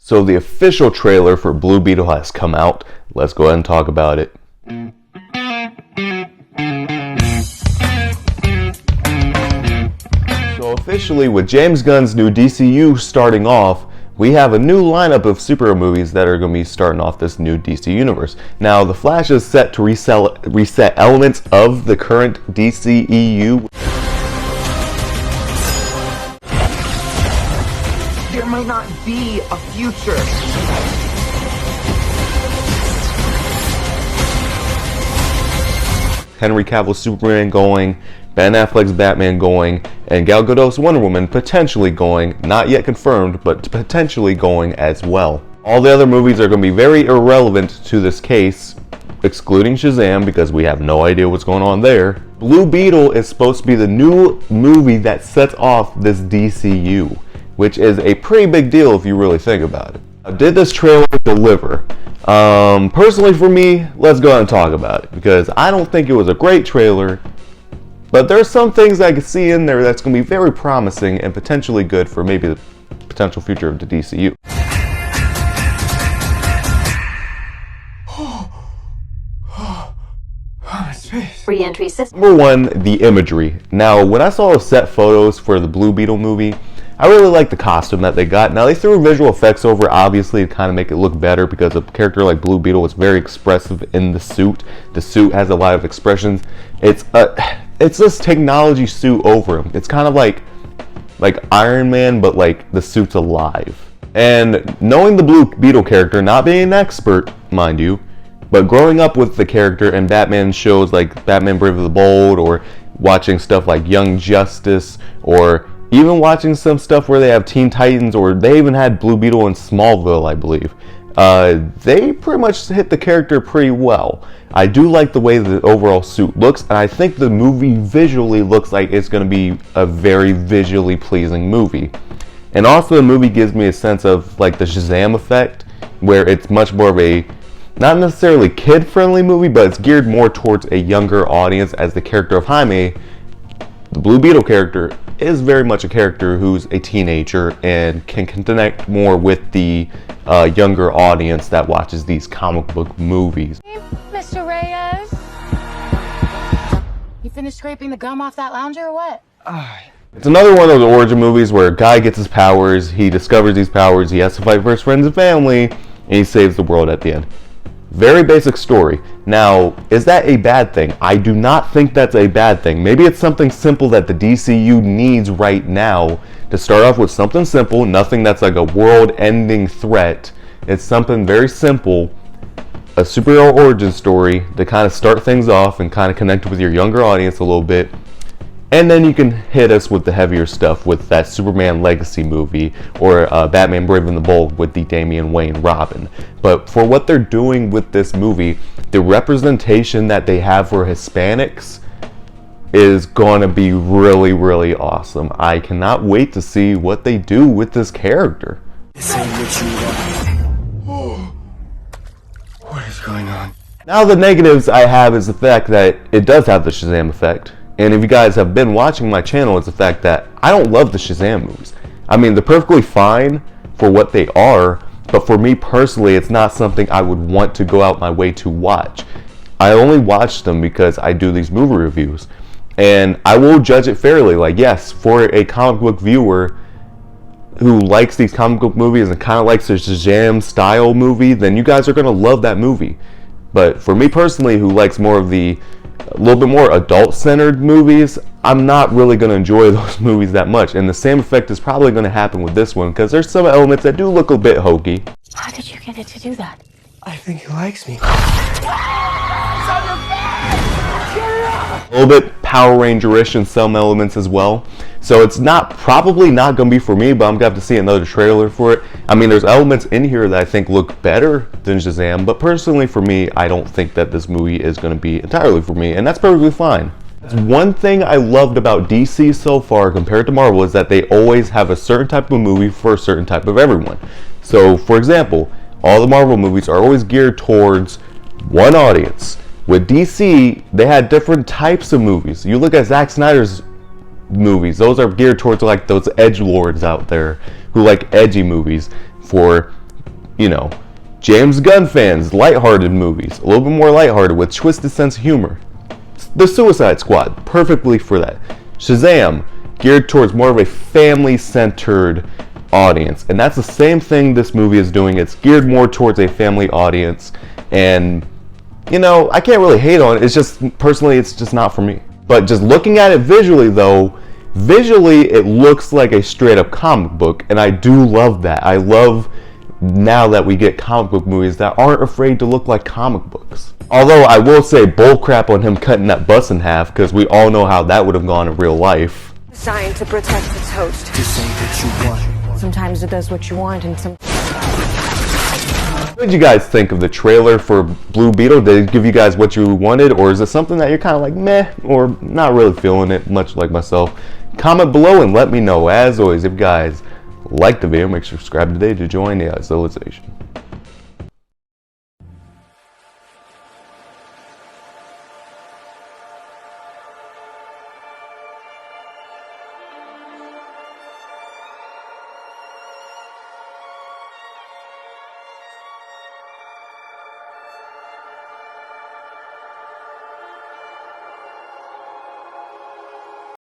So the official trailer for Blue Beetle has come out. Let's go ahead and talk about it. So officially, with James Gunn's new DCU starting off, we have a new lineup of superhero movies that are going to be starting off this new DC universe. Now, The Flash is set to reset elements of the current DCEU. There might not be a future. Henry Cavill's Superman going, Ben Affleck's Batman going, and Gal Gadot's Wonder Woman potentially going, not yet confirmed, but potentially going as well. All the other movies are going to be very irrelevant to this case, excluding Shazam, because we have no idea what's going on there. Blue Beetle is supposed to be the new movie that sets off this DCU, which is a pretty big deal if you really think about it. Now, did this trailer deliver? Personally for me, let's go ahead and talk about it, because I don't think it was a great trailer, but there's some things I could see in there that's going to be very promising and potentially good for maybe the potential future of the DCU. Re-entry system. Number one, the imagery. Now, when I saw the set photos for the Blue Beetle movie, I really liked the costume that they got. Now, they threw visual effects over it, obviously, to kind of make it look better, because a character like Blue Beetle is very expressive in the suit. The suit has a lot of expressions. It's this technology suit over him. It's kind of like Iron Man, but like the suit's alive. And knowing the Blue Beetle character, not being an expert, mind you, but growing up with the character in Batman shows like Batman Brave of the Bold, or watching stuff like Young Justice, or even watching some stuff where they have Teen Titans, or they even had Blue Beetle in Smallville, I believe. They pretty much hit the character pretty well. I do like the way the overall suit looks, and I think the movie visually looks like it's going to be a very visually pleasing movie. And also the movie gives me a sense of like the Shazam effect, where it's much more of a, not necessarily kid-friendly movie, but it's geared more towards a younger audience, as the character of Jaime, the Blue Beetle character, is very much a character who's a teenager and can connect more with the younger audience that watches these comic book movies. Mr. Reyes? You finished scraping the gum off that lounger or what? It's another one of those origin movies where a guy gets his powers, he discovers these powers, he has to fight for his friends and family, and he saves the world at the end. Very basic story. Now, is that a bad thing? I do not think that's a bad thing. Maybe it's something simple that the DCU needs right now to start off with, something simple, nothing that's like a world-ending threat. It's something very simple, a superhero origin story to kind of start things off and kind of connect with your younger audience a little bit. And then you can hit us with the heavier stuff with that Superman Legacy movie, or Batman Brave and the Bold with the Damian Wayne Robin. But for what they're doing with this movie, the representation that they have for Hispanics is going to be really, really awesome. I cannot wait to see what they do with this character. What is going on? Now, the negatives I have is the fact that it does have the Shazam effect. And if you guys have been watching my channel, it's the fact that I don't love the Shazam movies. I mean, they're perfectly fine for what they are, but for me personally, it's not something I would want to go out my way to watch. I only watch them because I do these movie reviews, and I will judge it fairly. Like, yes, for a comic book viewer who likes these comic book movies and kind of likes the Shazam style movie, then you guys are going to love that movie. But for me personally, who likes more of the a little bit more adult-centered movies, I'm not really going to enjoy those movies that much. And the same effect is probably going to happen with this one, because there's some elements that do look a bit hokey. How did you get it to do that? I think he likes me. A little bit Power Ranger-ish in some elements as well. So it's probably not going to be for me, but I'm going to have to see another trailer for it. I mean, there's elements in here that I think look better than Shazam, but personally for me, I don't think that this movie is going to be entirely for me, and that's perfectly fine. That's one thing I loved about DC so far compared to Marvel, is that they always have a certain type of movie for a certain type of everyone. So, for example, all the Marvel movies are always geared towards one audience. With DC, they had different types of movies. You look at Zack Snyder's movies, those are geared towards like those edgelords out there who like edgy movies. For you know, James Gunn fans, lighthearted movies, a little bit more lighthearted with twisted sense of humor. The Suicide Squad, perfectly for that. Shazam, geared towards more of a family-centered audience, and that's the same thing this movie is doing. It's geared more towards a family audience, and you know, I can't really hate on it. It's just, personally, it's just not for me. But just looking at it visually though, visually it looks like a straight up comic book, and I do love that. I love now that we get comic book movies that aren't afraid to look like comic books. Although I will say bullcrap on him cutting that bus in half, because we all know how that would have gone in real life. Designed to protect its host. This ain't what you want. Sometimes it does what you want, and some. What did you guys think of the trailer for Blue Beetle? Did it give you guys what you wanted, or is it something that you're kind of like meh, or not really feeling it, much like myself? Comment below and let me know. As always, if you guys like the video, make sure to subscribe today to join the civilization.